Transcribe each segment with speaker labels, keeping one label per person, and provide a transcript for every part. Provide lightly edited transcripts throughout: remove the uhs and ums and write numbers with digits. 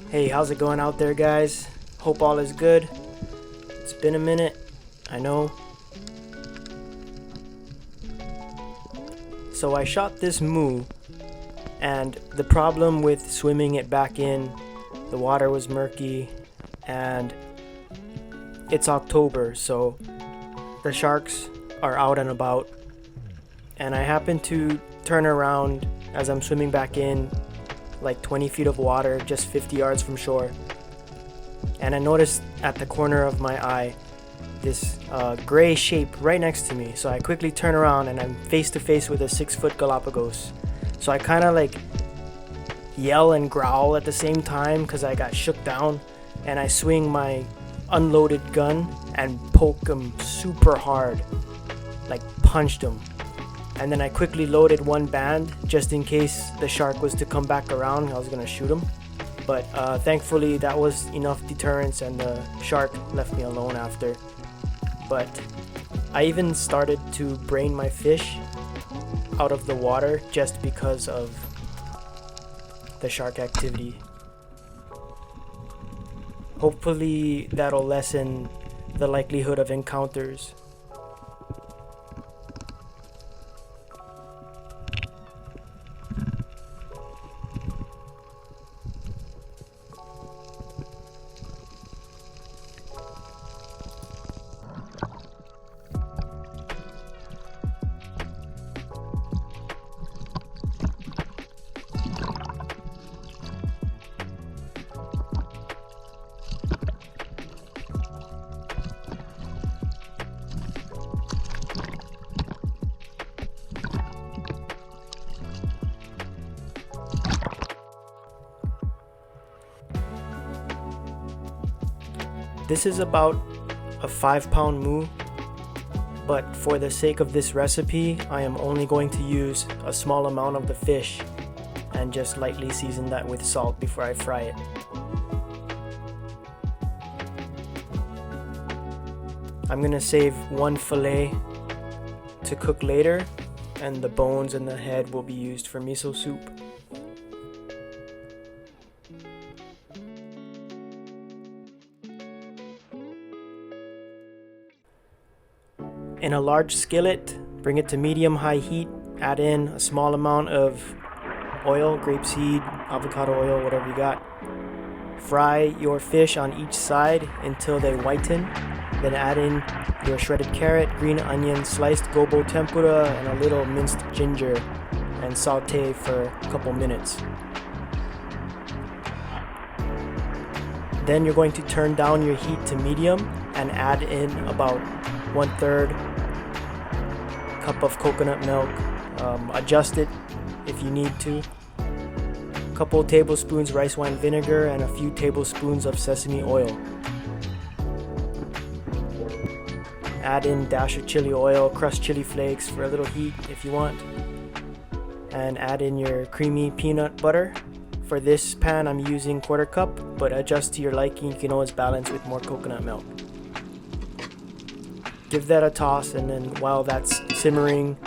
Speaker 1: Hey, how's it going out there, guys? Hope all is good. It's been a minute, I know. So I shot this moo, and the problem with swimming it back in, the water was murky, and it's October, so the sharks are out and about. And I happened to turn around as I'm swimming back in, like 20 feet of water, just 50 yards from shore. And I noticed at the corner of my eye this gray shape right next to me. So I quickly turn around and I'm face to face with a 6-foot Galapagos. So I kind of like yell and growl at the same time because I got shook down, and I swing my unloaded gun and poke him super hard, like punched him. And then I quickly loaded one band just in case the shark was to come back around. I was gonna shoot him, but thankfully that was enough deterrence, and the shark left me alone after. But I even started to brain my fish out of the water just because of the shark activity. Hopefully that'll lessen the likelihood of encounters. This is about a 5-pound moo, but for the sake of this recipe, I am only going to use a small amount of the fish and just lightly season that with salt before I fry it. I'm gonna save one fillet to cook later, and the bones and the head will be used for miso soup. In a large skillet, bring it to medium-high heat, add in a small amount of oil, grapeseed, avocado oil, whatever you got. Fry your fish on each side until they whiten, then add in your shredded carrot, green onion, sliced gobo tempura, and a little minced ginger, and saute for a couple minutes. Then you're going to turn down your heat to medium and add in about 1/3 cup of coconut milk. Adjust it if you need to. A couple tablespoons rice wine vinegar and a few tablespoons of sesame oil. Add in dash of chili oil, crushed chili flakes for a little heat if you want, and add in your creamy peanut butter. For this pan I'm using 1/4 cup, but adjust to your liking. You can always balance with more coconut milk. Give that a toss, and then while that's simmering,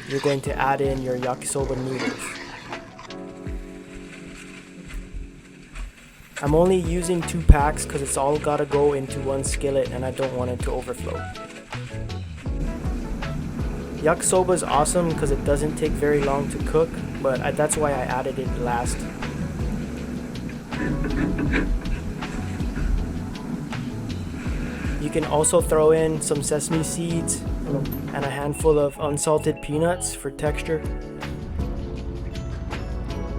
Speaker 1: you're going to add in your yakisoba noodles. I'm only using 2 packs because it's all gotta go into one skillet and I don't want it to overflow. Yakisoba is awesome because it doesn't take very long to cook, but that's why I added it last. You can also throw in some sesame seeds and a handful of unsalted peanuts for texture.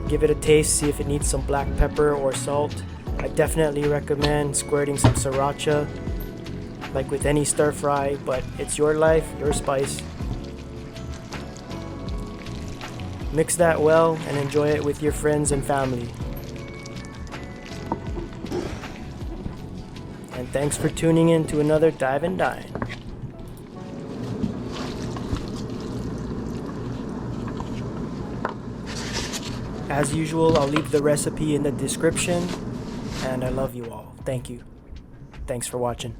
Speaker 1: Give it a taste, see if it needs some black pepper or salt. I definitely recommend squirting some sriracha, like with any stir fry, but it's your life, your spice. Mix that well and enjoy it with your friends and family. And thanks for tuning in to another Dive and Dine. As usual, I'll leave the recipe in the description, and I love you all. Thank you. Thanks for watching.